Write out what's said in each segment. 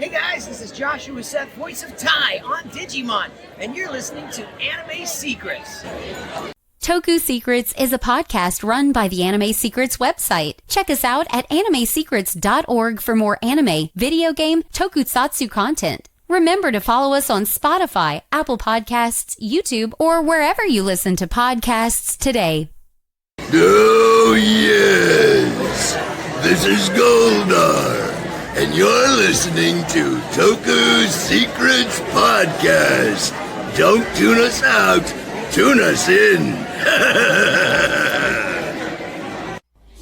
Hey guys, this is Joshua Seth, voice of Tai on Digimon, and you're listening to Anime Secrets. Toku Secrets is a podcast run by the Anime Secrets website. Check us out at animesecrets.org for more anime, video game, tokusatsu content. Remember to follow us on Spotify, Apple Podcasts, YouTube, or wherever you listen to podcasts today. Oh yes, this is Goldar, and you're listening to Toku Secrets Podcast. Don't tune us out, tune us in.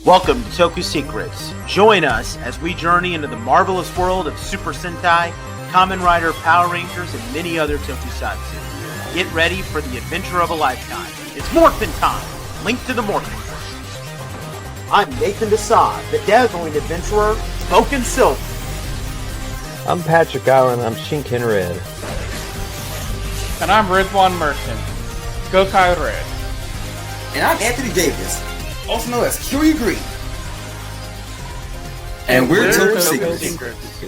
Welcome to Toku Secrets. Join us as we journey into the marvelous world of Super Sentai, Kamen Rider, Power Rangers, and many other tokusatsu. Get ready for the adventure of a lifetime. It's Morphin time! Link to the Morphin. I'm Nathan Desai, the dazzling adventurer, Smoke and Silk. I'm Patrick Allen, I'm Shinken Red. And I'm Rizwan Merchant, Gokai Red. And I'm Anthony Davis, also known as Curie Green. And we're Toku Secrets.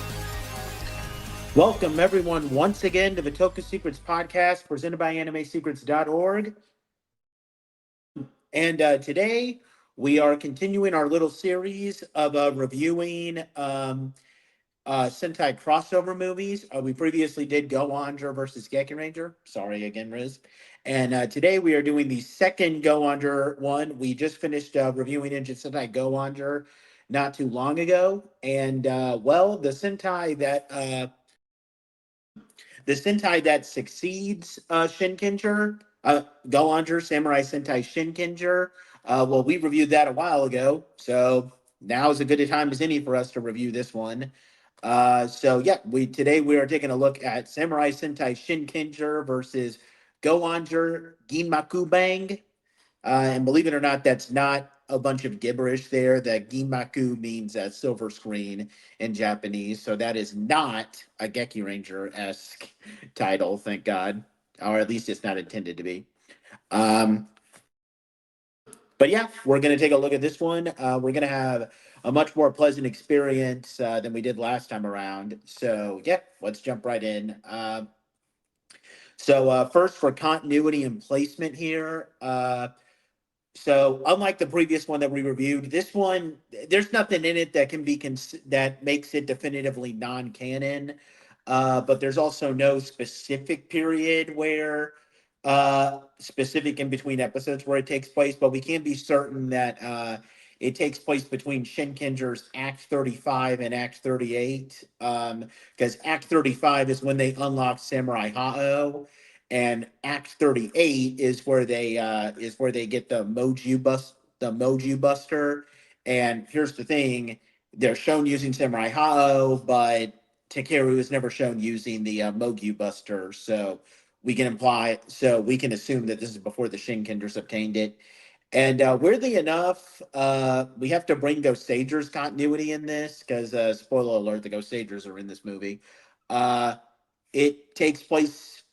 Welcome everyone once again to the Toku Secrets Podcast presented by animesecrets.org. And today we are continuing our little series of reviewing Sentai crossover movies. We previously did Go-onger versus Gekken Ranger. Sorry again, Riz. And today we are doing the second Go-onger one. We just finished reviewing Engine Sentai Go-onger not too long ago. And the Sentai that succeeds Shinkenger, Go-onger, Samurai Sentai Shinkenger. We reviewed that a while ago, so now is as good a time as any for us to review this one. Today we are taking a look at Samurai Sentai Shinkenger versus Go-onger GinmakuBang. And believe it or not, that's not a bunch of gibberish there. That Ginmaku means silver screen in Japanese, so that is not a Gekken Ranger-esque title, thank God. Or at least it's not intended to be. We're going to take a look at this one. We're going to have a much more pleasant experience than we did last time around. So, let's jump right in. First, for continuity and placement here. So unlike the previous one that we reviewed, this one, there's nothing in it that can be that makes it definitively non-canon. But there's also no specific period where specific in between episodes where it takes place, but we can be certain that it takes place between Shinkenger's Act 35 and Act 38, because Act 35 is when they unlock Samurai Hao, and Act 38 is where they get the Moju Buster. And here's the thing: they're shown using Samurai Hao, but Takeru is never shown using the Moju Buster, so we can assume that this is before the Shinkengers obtained it. And weirdly enough, we have to bring Go-sagers continuity in this because, spoiler alert, the Go-sagers are in this movie. It takes place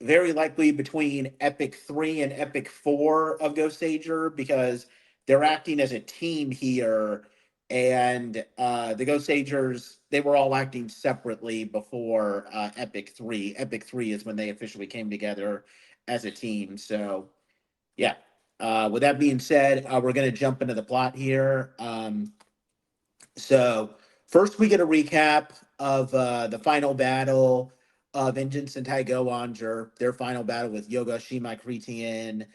very likely between Epic 3 and Epic 4 of Go-sager because they're acting as a team here. And the Go-sagers, they were all acting separately before Epic 3. Epic 3 is when they officially came together as a team. So, with that being said, we're going to jump into the plot here. First we get a recap of the final battle of Engine Sentai Go-onger, their final battle with Yoga Shimai Kritian.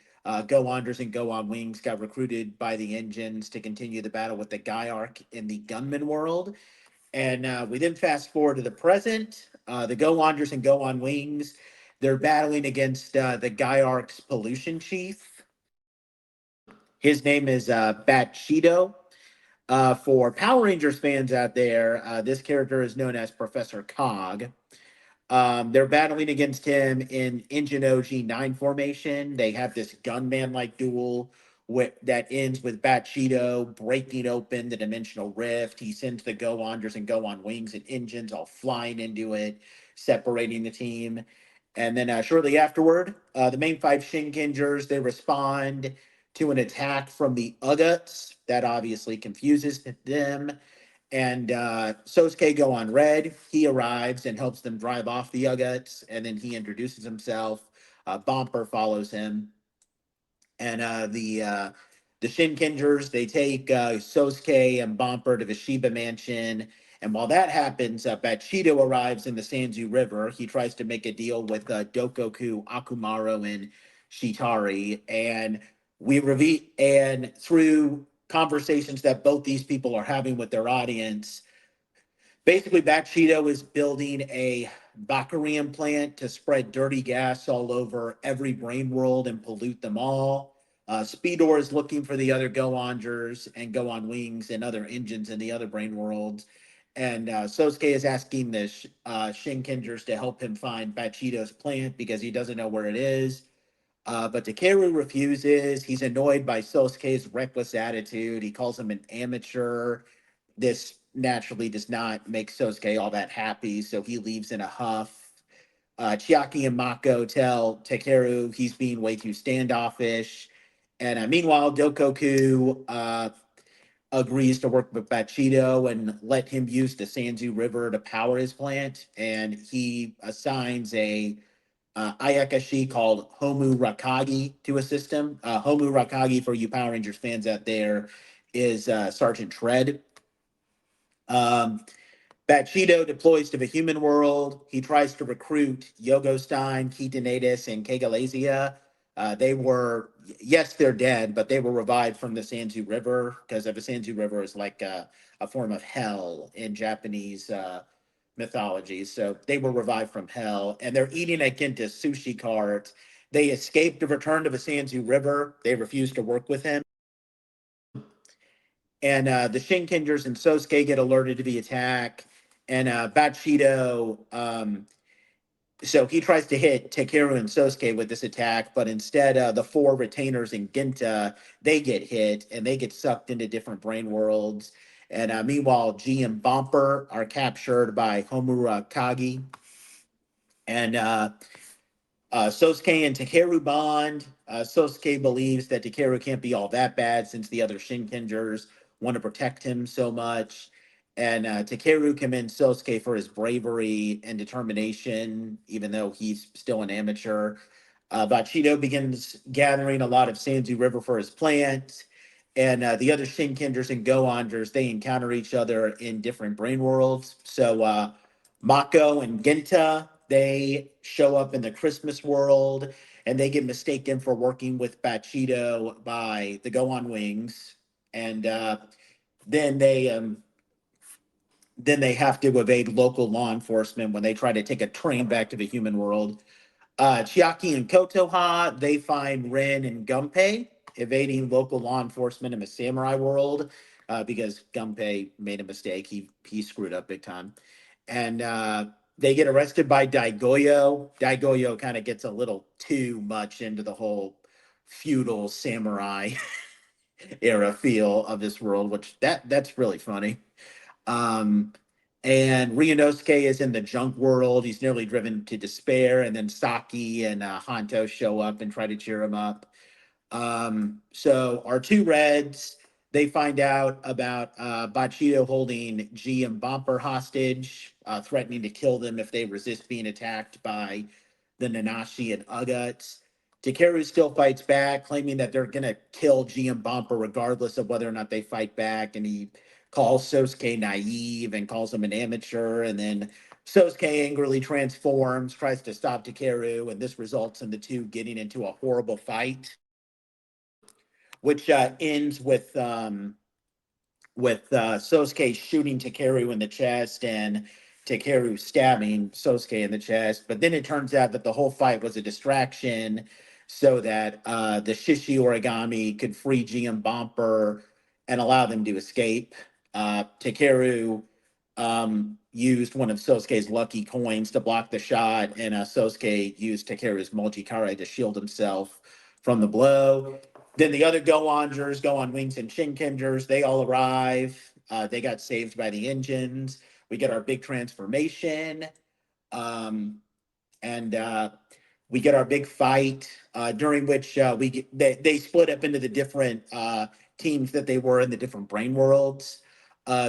Go-ongers and Go-on-wings got recruited by the engines to continue the battle with the Gaiark in the gunman world. And we then fast forward to the present. The Go-ongers and Go-on-wings, they're battling against the Gaiark's pollution chief. His name is Bat Shido. For Power Rangers fans out there, this character is known as Professor Cog. They're battling against him in Engine OG 9 formation. They have this gunman-like duel that ends with Bat Shido breaking open the dimensional rift. He sends the Go-ongers and Go-on-wings and engines all flying into it, separating the team. And then shortly afterward, the main 5 Shinkengers, they respond to an attack from the Uguts. That obviously confuses them. And Sosuke Go on Red, he arrives and helps them drive off the Uguts, and then he introduces himself. Bomper follows him, and the Shinkengers, they take Sosuke and Bomper to the Shiba Mansion. And while that happens, Bachido arrives in the Sanzu River. He tries to make a deal with Dokoku, Akumaru, and Shitari. And and through conversations that both these people are having with their audience, basically, Bachido is building a Bakarian plant to spread dirty gas all over every brain world and pollute them all. Speedor is looking for the other Go-ongers and Go-on Wings and other engines in the other brain worlds. And Sosuke is asking the Shinkengers to help him find Bachido's plant because he doesn't know where it is. But Takeru refuses. He's annoyed by Sosuke's reckless attitude. He calls him an amateur. This naturally does not make Sosuke all that happy, so he leaves in a huff. Chiaki and Mako tell Takeru he's being way too standoffish. And meanwhile, Dokoku agrees to work with Bachido and let him use the Sanzu River to power his plant. And he assigns a Ayakashi called Homu Rakagi to assist him. Homu Rakagi, for you Power Rangers fans out there, is Sergeant Tread. Bachido deploys to the human world. He tries to recruit Yogostein, Kitanatus, and Kegalasia. Yes, they're dead, but they were revived from the Sanzu River because the Sanzu River is like a form of hell in Japanese mythology. So they were revived from hell, and they're eating at Ginta's sushi cart. They escape to return to the Sanzu River. They refuse to work with him. And the Shinkengers and Sosuke get alerted to the attack. And Bachido, so he tries to hit Takeru and Sosuke with this attack, but instead the four retainers in Ginta, they get hit and they get sucked into different brain worlds. And meanwhile, G and Bomper are captured by Homura Kagi. And Sosuke and Takeru bond. Sosuke believes that Takeru can't be all that bad since the other Shinkengers want to protect him so much. And Takeru commends Sosuke for his bravery and determination, even though he's still an amateur. Bachido begins gathering a lot of Sanzu River for his plant. And the other Shinkengers and Go-ongers, they encounter each other in different brain worlds. So Mako and Genta, they show up in the Christmas world and they get mistaken for working with Bachido by the Go-on Wings. And then they um, then they have to evade local law enforcement when they try to take a train back to the human world. Chiaki and Kotoha, they find Rin and Gunpei evading local law enforcement in the samurai world because Gunpei made a mistake. He screwed up big time. And they get arrested by Daigoyo. Daigoyo kind of gets a little too much into the whole feudal samurai era feel of this world, which that's really funny. Um, and Ryunosuke is in the junk world. He's nearly driven to despair. And then Saki and Hanto show up and try to cheer him up. So our two Reds, they find out about Bachido holding G and Bomper hostage, threatening to kill them if they resist being attacked by the Nanashi and Uguts. Takeru still fights back, claiming that they're going to kill G and Bomper regardless of whether or not they fight back. And he calls Sosuke naive and calls him an amateur. And then Sosuke angrily transforms, tries to stop Takeru, and this results in the two getting into a horrible fight, which ends with Sosuke shooting Takeru in the chest and Takeru stabbing Sosuke in the chest. But then it turns out that the whole fight was a distraction so that the Shishi Origami could free GM Bomper and allow them to escape. Takeru used one of Sosuke's lucky coins to block the shot, and Sosuke used Takeru's Mulchikare to shield himself from the blow. Then the other Go-ongers, Go-on Wings and Shinkengers, they all arrive. They got saved by the engines. We get our big transformation. And we get our big fight during which they split up into the different teams that they were in the different brain worlds.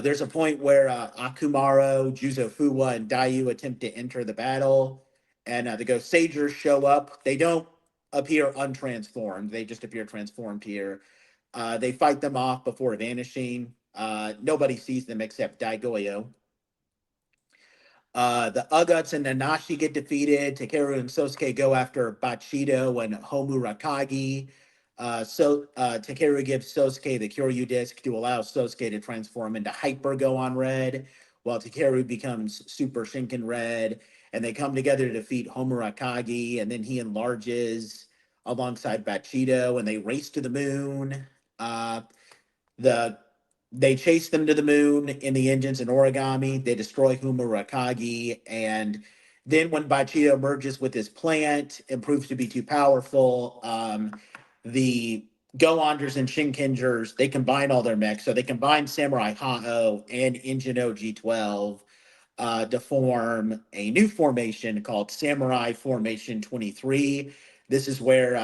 There's a point where Akumaro, Juzo Fuwa, and Dayu attempt to enter the battle, and the Ghost Sagers show up. They don't appear untransformed; they just appear transformed here. They fight them off before vanishing. Nobody sees them except Daigoyo. The Uguts and Nanashi get defeated. Takeru and Sosuke go after Bachido and Homurakagi. Takeru gives Sosuke the Kyoryu disc to allow Sosuke to transform into Hyper Gohan Red, while Takeru becomes Super Shinken Red, and they come together to defeat Homurakagi, and then he enlarges alongside Bachido, and they race to the moon. The They chase them to the moon in the engines in origami. They destroy Humarakagi, and then when Bachido merges with his plant and proves to be too powerful, the Go-ongers and Shinkengers, they combine all their mechs. So they combine Samurai Hao and Engine G12 to form a new formation called Samurai Formation 23. This is where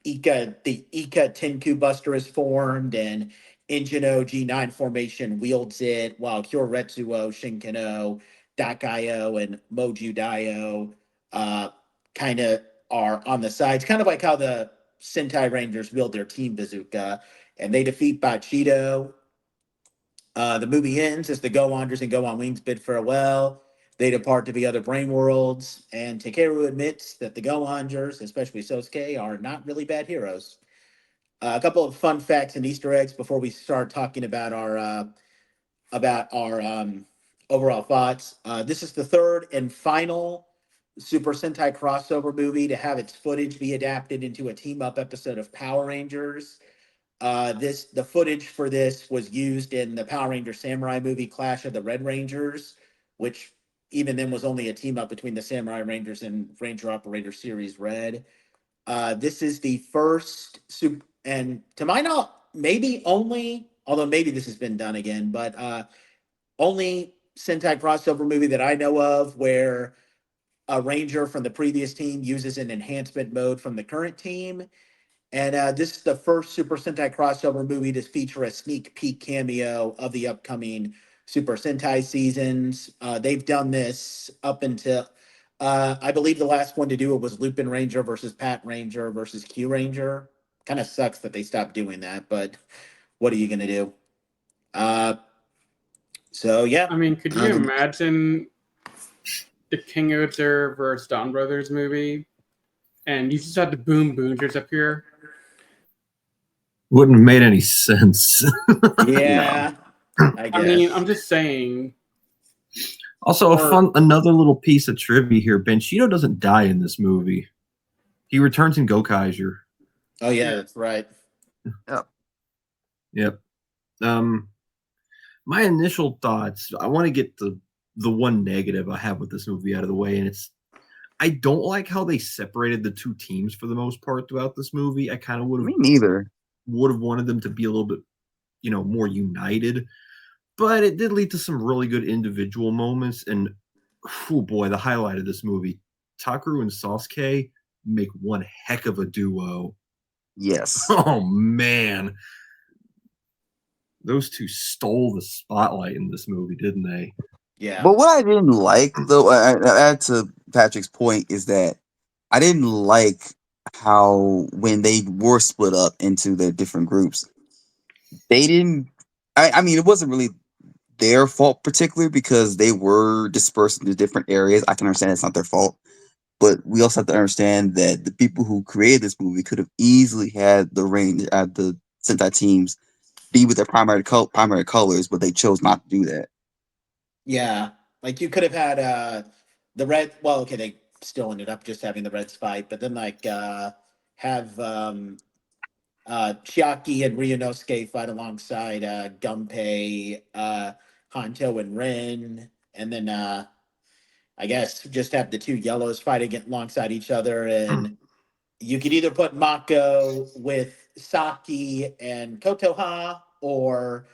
the Ika Tenku Buster is formed, and Injino G9 formation wields it, while Kyoretsuo, Shinkano, Dakayo, and Moju Daio kind of are on the sides, kind of like how the Sentai Rangers wield their Team Bazooka, and they defeat Bachido. The movie ends as the Go-ongers and Go-on-wings bid farewell. They depart to the other brain worlds, and Takeru admits that the Go-ongers, especially Sosuke, are not really bad heroes. A couple of fun facts and Easter eggs before we start talking about our overall thoughts. This is the third and final Super Sentai crossover movie to have its footage be adapted into a team-up episode of Power Rangers. The footage for this was used in the Power Ranger Samurai movie Clash of the Red Rangers, which even then was only a team up between the Samurai Rangers and Ranger Operator Series Red. This is the first and to my knowledge, maybe only, although maybe this has been done again, but only Sentai crossover movie that I know of where a Ranger from the previous team uses an enhancement mode from the current team. And this is the first Super Sentai crossover movie to feature a sneak peek cameo of the upcoming Super Sentai seasons. They've done this up until, I believe the last one to do it was Lupin Ranger versus Pat Ranger versus Q Ranger. Kind of sucks that they stopped doing that, but what are you going to do? So, yeah. I mean, could you imagine the King Ozer versus Don Brothers movie? And you just had the Boom Boongers up here. Wouldn't have made any sense. Yeah. I guess. I mean, I'm just saying. Also, another little piece of trivia here. Benchito doesn't die in this movie. He returns in Go-Kaiser. Oh, yeah, that's right. Yep. My initial thoughts, I want to get the one negative I have with this movie out of the way, and it's I don't like how they separated the two teams for the most part throughout this movie. I kind of would have wanted them to be a little bit, more united. But it did lead to some really good individual moments. And, oh boy, the highlight of this movie, Takeru and Sasuke make one heck of a duo. Yes. Oh, man. Those two stole the spotlight in this movie, didn't they? Yeah. But what I didn't like, though, I add to Patrick's point, is that I didn't like how when they were split up into the different groups, they didn't. I mean, it wasn't really their fault particularly because they were dispersed into different areas. I can understand it's not their fault, but we also have to understand that the people who created this movie could have easily had the Sentai teams be with their primary colors, but they chose not to do that. Yeah, like you could have had the red. Well, okay, they still ended up just having the Reds fight, but then have Chiaki and Ryunosuke fight alongside Gunpei, Hanto, and Rin, and then I guess just have the two yellows fighting alongside each other, and you could either put Mako with Saki and Kotoha, or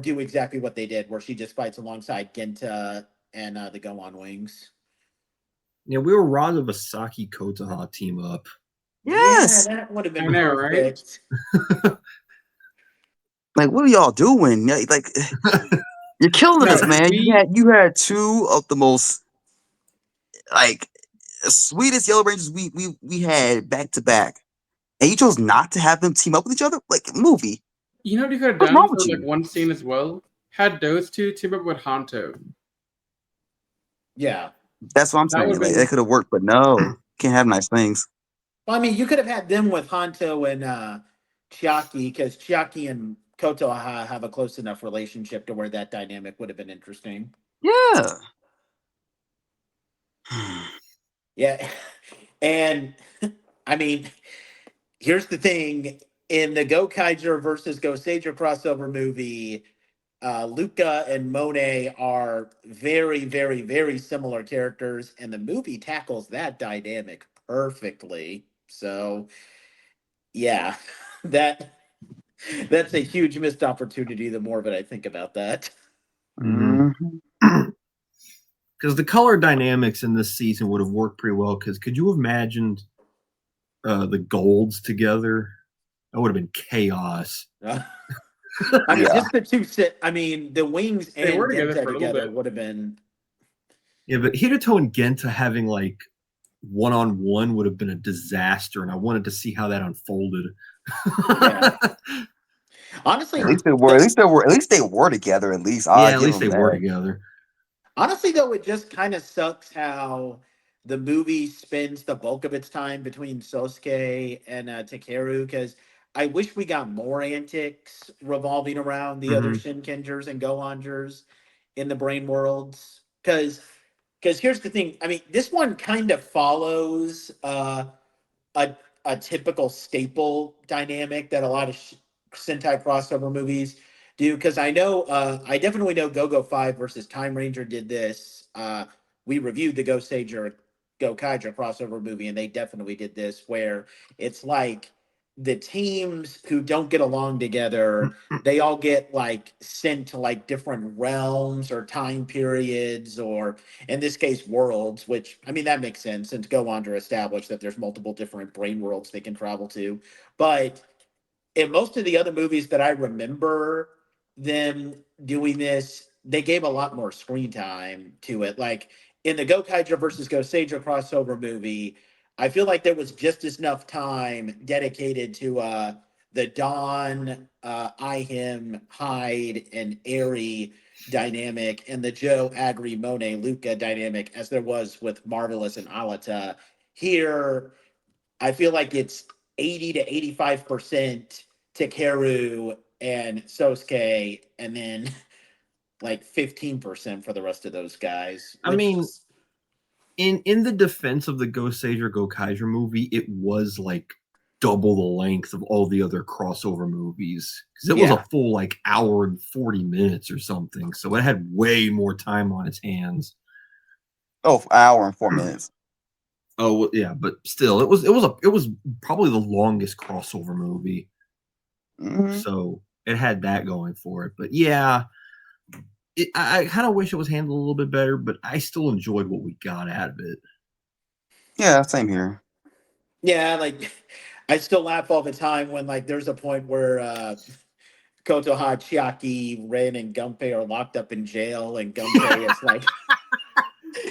do exactly what they did, where she just fights alongside Genta and the Go-on Wings. Yeah, we were wrong of a Saki Kotoha team up. Yes, yeah, that would have been I know, perfect. right? Like, what are y'all doing? Like, you're killing us, No, man. You had two of the most like sweetest Yellow Rangers we had back to back, and you chose not to have them team up with each other. Like, movie. You know what you could have What's done wrong for with like you? one scene as well? Had those two team up with Hanto. Yeah. That's what I'm That would saying. have Like, that been could have worked, but no, can't have nice things. Well, I mean, you could have had them with Hanto and Chiaki, because Chiaki and Kotoha have a close enough relationship to where that dynamic would have been interesting. Yeah. Yeah. And I mean, here's the thing. In the Go Kaiser versus Go Sager crossover movie, Luca and Monet are very, very, very similar characters, and the movie tackles that dynamic perfectly. So, yeah, that that's a huge missed opportunity. The more that I think about that, Mhm. Because the color dynamics in this season would have worked pretty well. Because could you have imagined the golds together? That would have been chaos. I mean, Yeah. just the two sit. I mean, the Wings they were and together Genta for a little together bit. would have been. Yeah, but Hiruto and Genta having like one-on-one would have been a disaster, and I wanted to see how that unfolded. Yeah. Honestly, At least they were. At least they were. At least they were together. At least I Yeah, at give least them they were that. together. Honestly, though, it just kind of sucks how the movie spends the bulk of its time between Sosuke and Takeru, because I wish we got more antics revolving around the other Mhm. Shinkengers and Go-ongers in the Brain Worlds. Because here's the thing. I mean, this one kind of follows a a typical staple dynamic that a lot of Sentai crossover movies do. Because I definitely know Go Go 5 versus Time Ranger did this. We reviewed the Go Sager Go Kaija crossover movie, and they definitely did this, where it's like the teams who don't get along together, they all get like sent to like different realms or time periods, or in this case worlds, which I mean that makes sense since Go-onger established that there's multiple different brain worlds they can travel to. But in most of the other movies that I remember them doing this, they gave a lot more screen time to it. Like in the Go Kaija versus Go Seijo crossover movie, I feel like there was just enough time dedicated to the Dawn, I him, Hyde, and Airy dynamic, and the Joe Agri Monet Luca dynamic as there was with Marvelous and Alata. Here, I feel like it's 80 to 85% Takeru and Sosuke, and then like 15% for the rest of those guys, I which mean, in the defense of the Go Sage Go Kaiser movie, it was like double the length of all the other crossover movies because it was a yeah. full like hour and 40 minutes or something. So it had way more time on its hands. Oh, hour and 4 minutes. Oh yeah, but still, it was probably the longest crossover movie. Mhm. So it had that going for it. But yeah, I kind of wish it was handled a little bit better, but I still enjoyed what we got out of it. Yeah, same here. Yeah, like I still laugh all the time when like there's a point where Kotoha, Chiaki, Ren, and Gunpei are locked up in jail, and Gunpei is like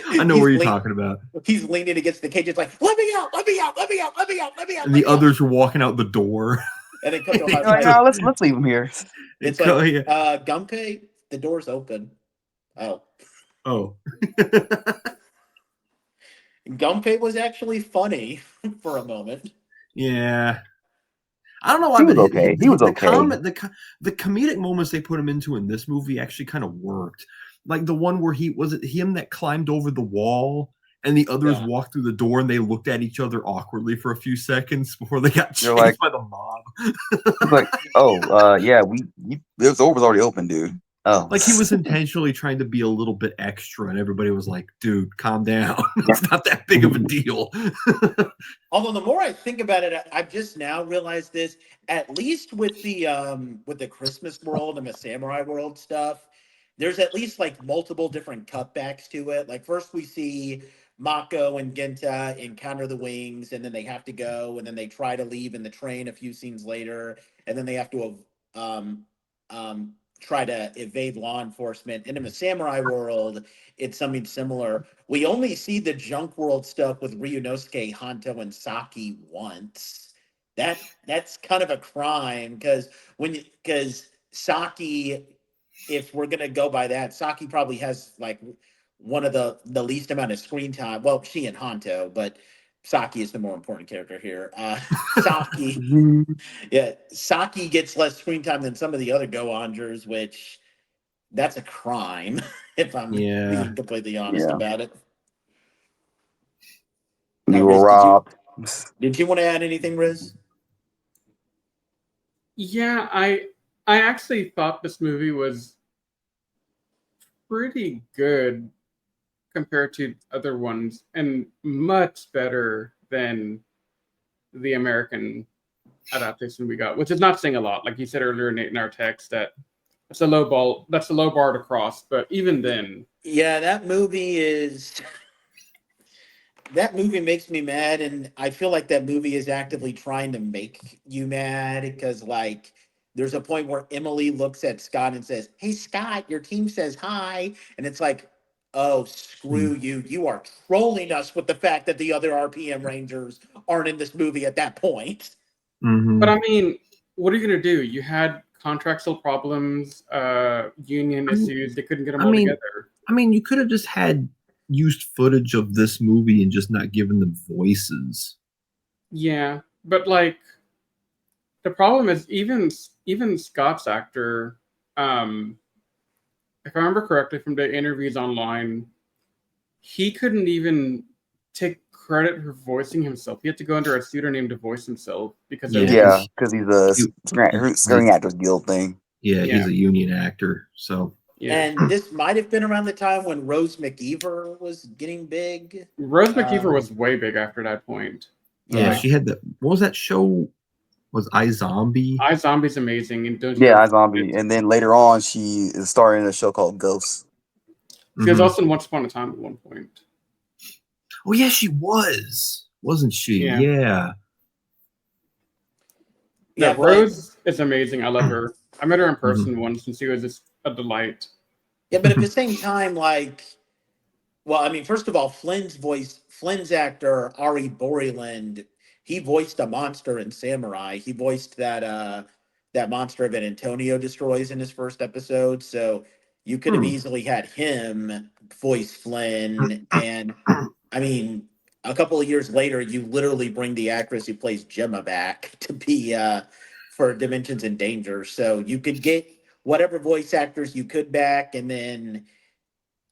I know he's what you're lean, talking about. he's leaning against the cage. It's like, let me out, let me out, let me out, let me out, let me out, And let the me out. others were walking out the door. And then Kotoha's Like, like, no, let's leave him here. it's Go, like, yeah. Gunpei, the door's open. Oh. Oh. Gunpei was actually funny for a moment. Yeah. I don't know why, He but was okay. He was the okay. the comedic moments they put him into in this movie actually kind of worked. Like the one where he was it him that climbed over the wall and the others Yeah. walked through the door and they looked at each other awkwardly for a few seconds before they got You're chased like, by the mob. he's like, oh, yeah, the door was already open, dude. Oh, Like he was intentionally trying to be a little bit extra, and everybody was like, "Dude, calm down. yeah. It's not that big of a deal." Although the more I think about it, I've just now realized this. At least with the Christmas world and the Samurai world stuff, there's at least like multiple different cutbacks to it. Like first we see Mako and Genta encounter the wings, and then they have to go, and then they try to leave in the train a few scenes later, and then they have to try to evade law enforcement. And in the samurai world, it's something similar. We only see the junk world stuff with Ryunosuke, Hanto, and Saki once. That's kind of a crime because Saki, if we're gonna go by that, Saki probably has like one of the least amount of screen time. Well, she and Hanto, but Saki is the more important character here. Saki, yeah, Saki gets less screen time than some of the other Go-ongers, which that's a crime, if I'm Yeah. being completely honest about it. You were Riz, robbed. did you want to add anything, Riz? Yeah, I actually thought this movie was pretty good compared to other ones, and much better than the American adaptation we got, which is not saying a lot. Like you said earlier, Nate, in our text, that's a low bar to cross. But even then, Yeah, that movie makes me mad, and I feel like that movie is actively trying to make you mad because, like, there's a point where Emily looks at Scott and says, "Hey, Scott, your team says hi," and it's like, "Oh, screw you! You are trolling us with the fact that the other RPM Rangers aren't in this movie at that point." But I mean, what are you gonna do? You had contractual problems, union issues. They couldn't get them all together. I mean, you could have just used footage of this movie and just not given them voices. Yeah, but like the problem is even Scott's actor, if I remember correctly from the interviews online, he couldn't even take credit for voicing himself. He had to go under a pseudonym to voice himself because Because he's a Screen Actors Guild thing. Yeah, he's a union actor. So And this might have been around the time when Rose McIver was getting big. Rose McIver was way big after that point. Yeah, she had what was that show? Was iZombie? iZombie's amazing. And iZombie. And then later on, she is starring in a show called Ghosts. She was also in Once Upon a Time at one point. Oh, yeah, she was. Wasn't she? Yeah. Rose is amazing. I love her. I met her in person once, and she was just a delight. Yeah, but at the same time, like, well, I mean, first of all, Flynn's actor, Ari Borland, he voiced a monster in Samurai. He voiced that monster that Antonio destroys in his first episode. So you could have easily had him voice Flynn. And I mean, a couple of years later, you literally bring the actress who plays Gemma back to be for Dimensions in Danger. So you could get whatever voice actors you could back, and then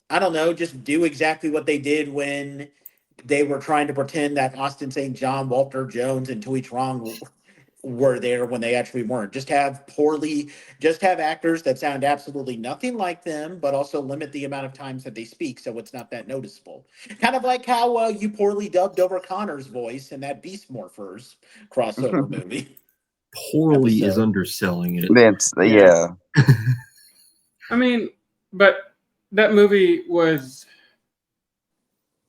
I don't know, just do exactly what they did when they were trying to pretend that Austin St. John, Walter Jones, and Tui Trong were there when they actually weren't. Just have actors that sound absolutely nothing like them, but also limit the amount of times that they speak so it's not that noticeable. Kind of like how you poorly dubbed over Connor's voice in that Beast Morphers crossover movie. Poorly is underselling it. Yeah. I mean, but that movie was...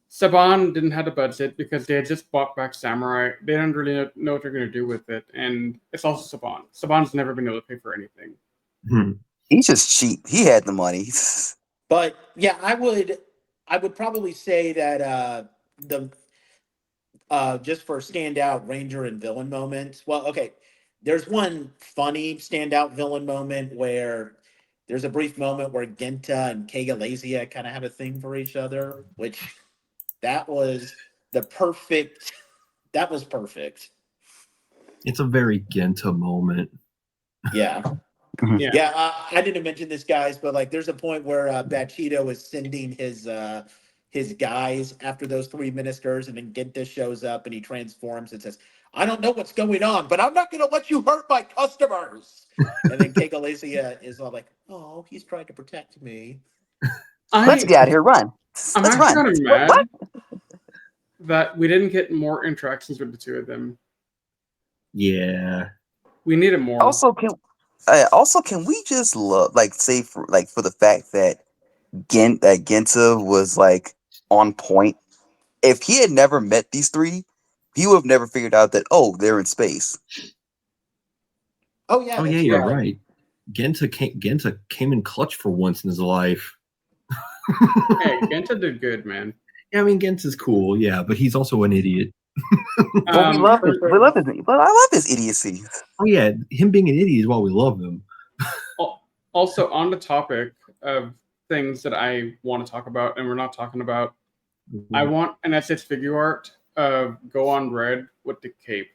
Saban didn't have a budget because they had just bought back Samurai. They didn't really know what they're going to do with it. And it's also Saban. Saban's never been able to pay for anything. He's just cheap. He had the money. But yeah, I would probably say that just for standout Ranger and villain moments. Well, okay, there's one funny standout villain moment where there's a brief moment where Genta and Kagalazia kind of have a thing for each other, which that was perfect. It's a very Genta moment. Yeah. I didn't mention this, guys, but like there's a point where Bachido is sending his guys after those three ministers, and then Genta shows up and he transforms and says, "I don't know what's going on, but I'm not going to let you hurt my customers." And then Kagalazia is all like, "Oh, he's trying to protect me." Let's get out of here, run. I'm Let's actually run. kind of mad that we didn't get more interactions with the two of them. Yeah. We needed more. Also, can we just say for the fact that Genta was like on point? If he had never met these three, he would have never figured out that they're in space. Oh yeah, you're right. Genta came in clutch for once in his life. Hey, Genta did good, man. Yeah, I mean, Genta's cool, yeah, but he's also an idiot. Well, we love his, but I love his idiocy. Oh yeah, him being an idiot is why we love him. Also, on the topic of things that I want to talk about, and we're not talking about, I want an SS figure art of Go-on Red with the cape.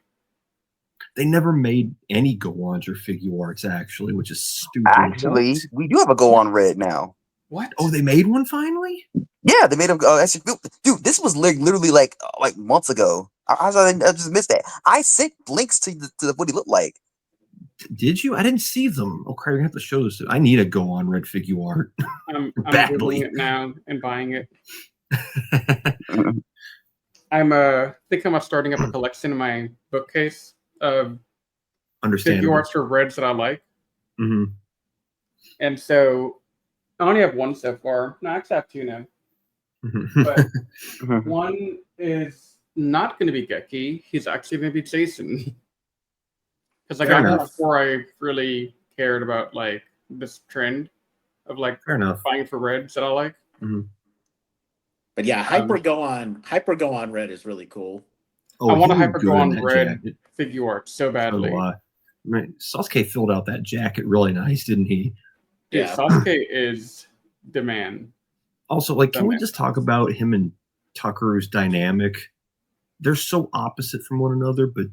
They never made any Go-onger figure arts, actually, which is stupid. Actually, we do have a Go-on Red now. What? Oh, they made one finally? Yeah, they made him. Dude, this was literally like months ago. I just missed that. I sent links to what he looked like. Did you? I didn't see them. Oh, crap, you have to show this. I need a Go-on Red figure art. I'm badly. Googling it now and buying it. Think I'm starting up a collection in my bookcase of figure arts for Reds that I like. Mm-hmm. And so I only have one so far. No, I actually have two now. But one is not going to be Geki. He's actually going to be Jason. Because I got him before I really cared about like this trend of like buying for Reds that I like. Mm-hmm. But yeah, Hyper Go on Red is really cool. I want a Hyper Go on Red figure art so badly. Sasuke filled out that jacket really nice, didn't he? Dude, yeah, Sasuke is the man. Also, like, can we just talk about him and Takeru's dynamic? They're so opposite from one another, but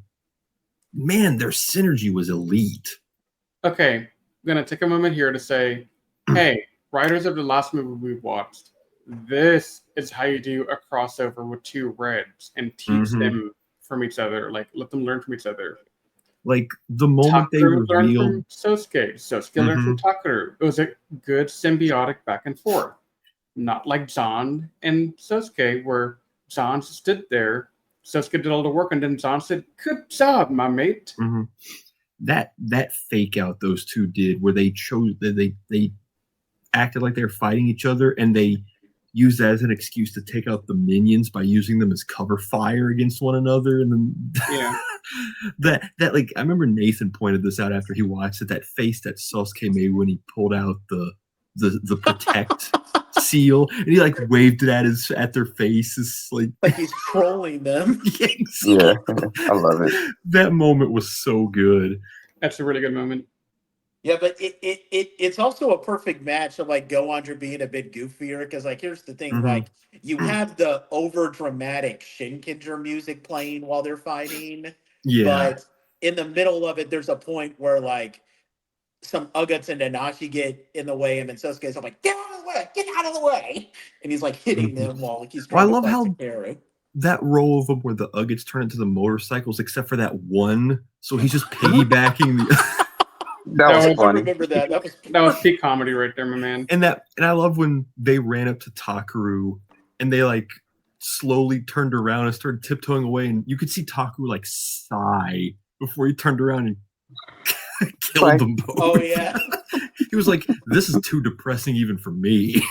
man, their synergy was elite. Okay, I'm gonna take a moment here to say, hey, writers of the last movie we watched, this is how you do a crossover with two Reds and teach them from each other. Like, let them learn from each other. Like, the moment they revealed... learned from Sosuke learned from Takeru. It was a good symbiotic back and forth. Not like John and Sosuke, where John stood there, Sosuke did all the work, and then John said, "Good job, my mate." Mm-hmm. That fake out those two did, where they acted like they were fighting each other, and they used that as an excuse to take out the minions by using them as cover fire against one another. And then that like, I remember Nathan pointed this out after he watched it, that face that Sasuke made when he pulled out the protect seal, and he like waved it at their faces like he's trolling them. Yeah, I love it. That moment was so good. That's a really good moment. Yeah, but it's also a perfect match of like Go-onger being a bit goofier, because like here's the thing, like you have the over dramatic Shinkenger music playing while they're fighting. Yeah. But in the middle of it, there's a point where like some Uguts and Nanashi get in the way, and then Sosuke's like, get out of the way, and he's like hitting them while like, he's trying to fight Takeru. That row of them where the Uguts turn into the motorcycles, except for that one, so he's just piggybacking the. That was funny. I remember that. That was peak comedy right there, my man. And I love when they ran up to Takeru and they like slowly turned around and started tiptoeing away, and you could see Takeru like sigh before he turned around and killed them both. Oh yeah. He was like, "This is too depressing even for me."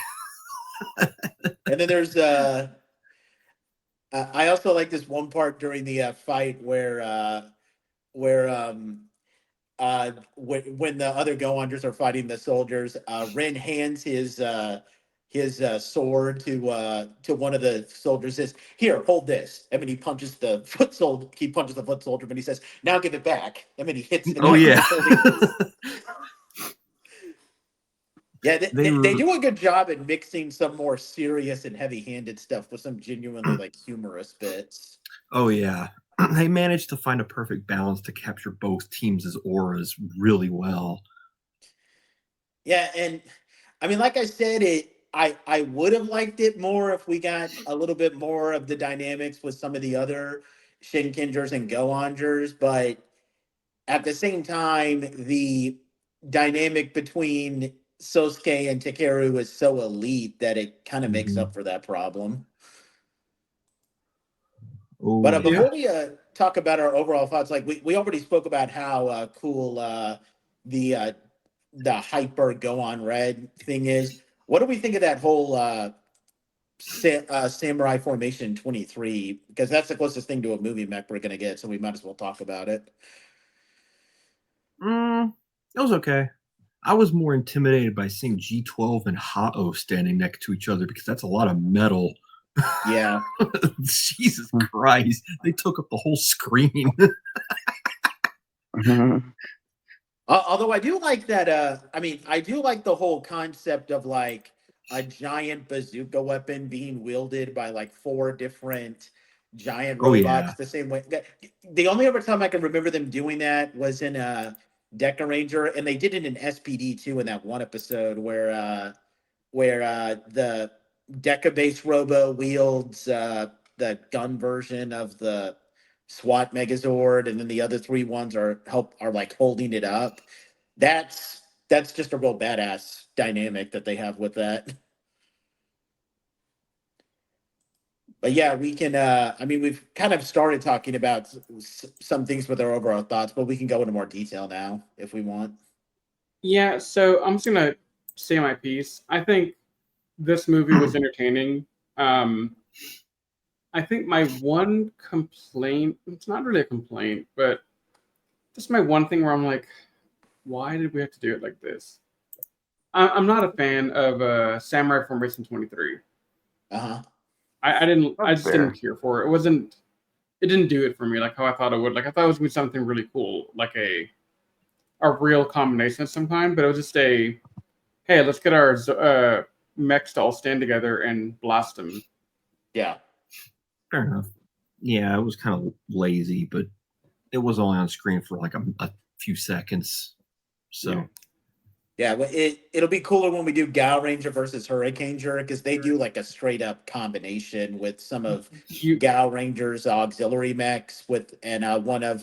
And then there's I also like this one part during the fight where when the other Go-ongers are fighting the soldiers, Ren hands his sword to one of the soldiers. Says, "Here, hold this." And then he punches the foot soldier. He punches the foot soldier, but he says, "Now give it back." And then he hits the guy. Oh yeah. Yeah, they do a good job at mixing some more serious and heavy-handed stuff with some genuinely like humorous bits. Oh yeah. They managed to find a perfect balance to capture both teams' auras really well. Yeah, and I mean, like I said, I would have liked it more if we got a little bit more of the dynamics with some of the other Shinkengers and Go-ongers, but at the same time, the dynamic between Sosuke and Takeru is so elite that it kind of makes up for that problem. Ooh, but before we talk about our overall thoughts, like we already spoke about how cool the Hyper Go-on Red thing is. What do we think of that whole Samurai Formation 23? Because that's the closest thing to a movie mech we're going to get, so we might as well talk about it. It was okay. I was more intimidated by seeing G12 and Ha-Oh standing next to each other because that's a lot of metal. Yeah. Jesus Christ. They took up the whole screen. Although I do like that, I do like the whole concept of like a giant bazooka weapon being wielded by like 4 different giant Oh, robots yeah. the same way. The only other time I can remember them doing that was in Deca Ranger, and they did it in SPD too in that one episode where the Deca base Robo wields the gun version of the SWAT Megazord, and then the other 3 ones are like holding it up. That's just a real badass dynamic that they have with that. But yeah, we can. We've kind of started talking about some things with our overall thoughts, but we can go into more detail now if we want. Yeah, so I'm just gonna say my piece. I think this movie was entertaining. I think my one complaint, it's not really a complaint, but just my one thing where I'm like, why did we have to do it like this? I'm not a fan of Samurai Formation 23. Uh-huh. I just didn't care for it. It didn't do it for me like how I thought it would. Like I thought it was gonna be something really cool, like a real combination of some kind, but it was just hey, let's get our mechs to all stand together and blast them. Yeah. Fair enough. Yeah, it was kind of lazy, but it was only on screen for like a few seconds. So yeah, it'll be cooler when we do Go-onger versus Hurricaneger, because they do like a straight up combination with some of Go-onger's auxiliary mechs and one of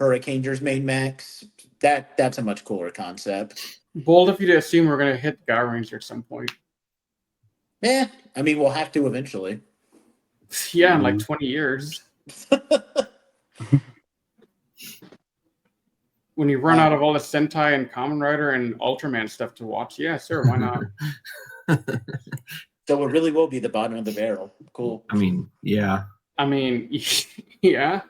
Hurricaneger's main mechs. That's a much cooler concept. Bold of you to assume we're gonna hit Go-onger at some point. Yeah, we'll have to eventually. Yeah, in like 20 years. When you run out of all the Sentai and Kamen Rider and Ultraman stuff to watch, yeah, sure, why not? So it really will be the bottom of the barrel. Cool. Yeah. Yeah.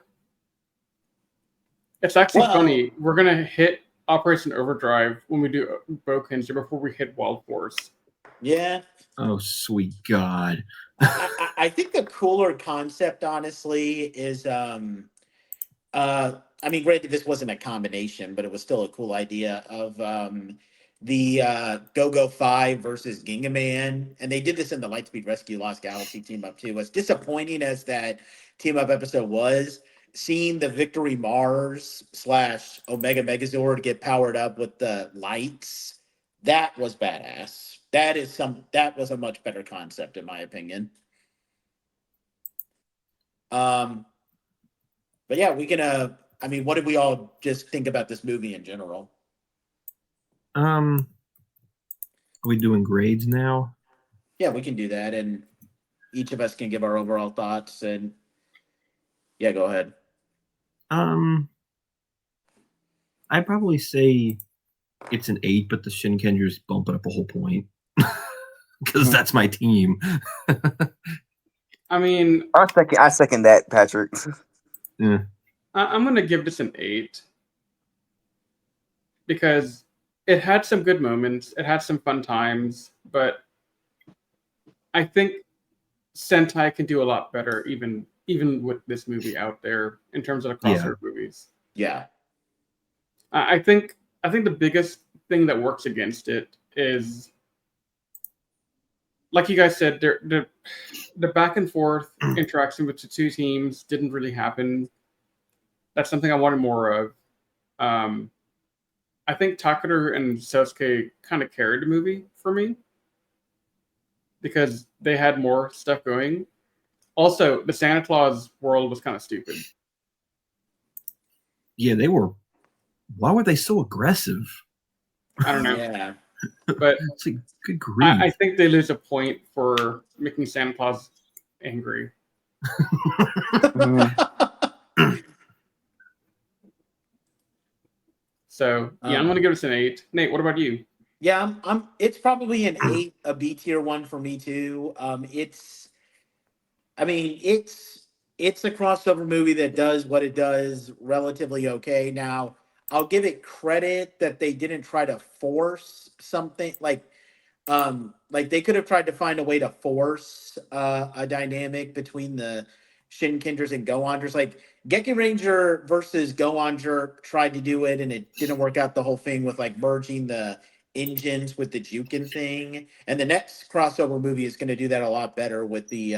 It's actually funny. We're gonna hit Operation Overdrive when we do Bokenger before we hit Wild Force. Yeah. Oh, sweet God. I think the cooler concept, honestly, is granted this wasn't a combination, but it was still a cool idea of the Go-Go 5 versus Ginga Man. And they did this in the Lightspeed Rescue Lost Galaxy team up too. As disappointing as that team up episode was, seeing the Victory Mars / Omega Megazord get powered up with the lights, that was badass. That was a much better concept in my opinion. But yeah, we can what did we all just think about this movie in general? Are we doing grades now? Yeah, we can do that, and each of us can give our overall thoughts. And yeah, go ahead. I'd probably say it's an 8, but the Shinkengers bump it up a whole point because that's my team. I second that, Patrick. Yeah. I'm gonna give this an 8 because it had some good moments, it had some fun times, but I think Sentai can do a lot better, even with this movie out there in terms of the crossover movies. Yeah, I think the biggest thing that works against it is, like you guys said, the back and forth interaction with the 2 teams didn't really happen. That's something I wanted more of. I think Takeru and Sosuke kind of carried the movie for me because they had more stuff going. Also, the Santa Claus world was kind of stupid. Yeah, they were. Why were they so aggressive? I don't know. Yeah. But it's like, good grief. I think they lose a point for making Santa Claus angry. So yeah, I'm gonna give this an 8. Nate, what about you? Yeah, it's probably an 8, a B tier one for me too. It's a crossover movie that does what it does relatively okay. Now, I'll give it credit that they didn't try to force something like they could have tried to find a way to force a dynamic between the Shinkengers and Go-ongers. Like Geki Ranger versus Go-onger tried to do it and it didn't work out, the whole thing with like merging the engines with the Jukin thing. And the next crossover movie is going to do that a lot better with the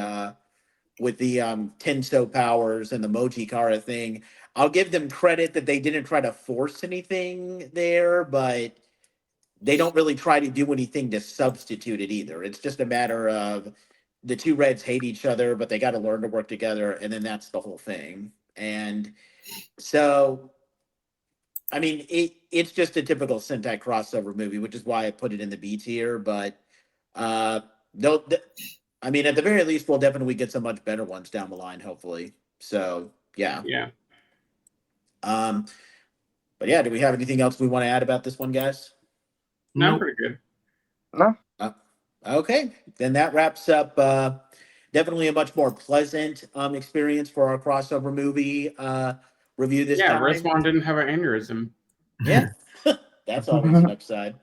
Tenso powers and the Moji Kara thing. I'll give them credit that they didn't try to force anything there, but they don't really try to do anything to substitute it either. It's just a matter of the two Reds hate each other, but they got to learn to work together, and then that's the whole thing. And so, I mean, it's just a typical Sentai crossover movie, which is why I put it in the B tier. But they'll, I mean, at the very least, we'll definitely get some much better ones down the line, hopefully. So, yeah. Yeah. But yeah, do we have anything else we want to add about this one, guys? No, I'm pretty good. No. Okay, then that wraps up definitely a much more pleasant experience for our crossover movie review this time. Yeah, Respawn didn't have an aneurysm. Yeah, that's always an upside.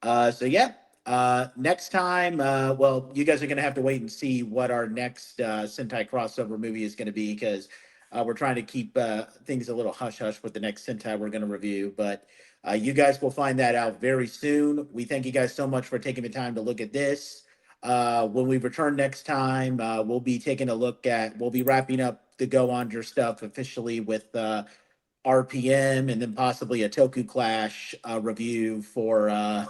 So yeah, next time, well, you guys are going to have to wait and see what our next Sentai crossover movie is going to be, because we're trying to keep things a little hush-hush with the next Sentai we're going to review, but you guys will find that out very soon. We thank you guys so much for taking the time to look at this. When we return next time, we'll be wrapping up the Go-onger stuff officially with RPM, and then possibly a Toku Clash review for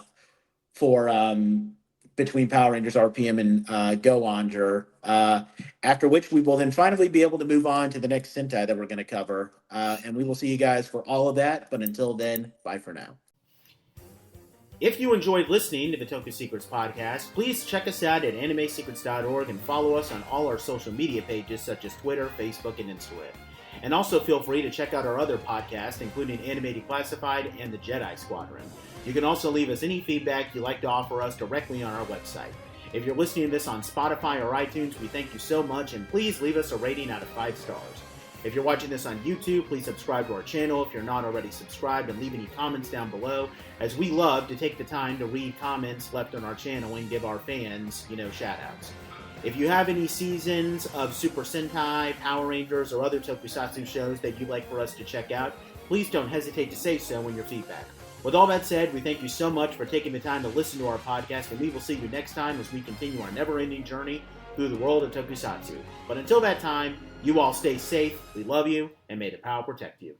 between Power Rangers RPM and Go-onger. After which we will then finally be able to move on to the next Sentai that we're going to cover. And we will see you guys for all of that. But until then, bye for now. If you enjoyed listening to the Toku Secrets podcast, please check us out at animesecrets.org and follow us on all our social media pages such as Twitter, Facebook, and Instagram. And also feel free to check out our other podcasts, including Animated Classified and the Jedi Squadron. You can also leave us any feedback you'd like to offer us directly on our website. If you're listening to this on Spotify or iTunes, we thank you so much, and please leave us a rating out of 5 stars. If you're watching this on YouTube, please subscribe to our channel if you're not already subscribed, and leave any comments down below, as we love to take the time to read comments left on our channel and give our fans, shout-outs. If you have any seasons of Super Sentai, Power Rangers, or other Tokusatsu shows that you'd like for us to check out, please don't hesitate to say so in your feedback. With all that said, we thank you so much for taking the time to listen to our podcast, and we will see you next time as we continue our never-ending journey through the world of Tokusatsu. But until that time, you all stay safe, we love you, and may the power protect you.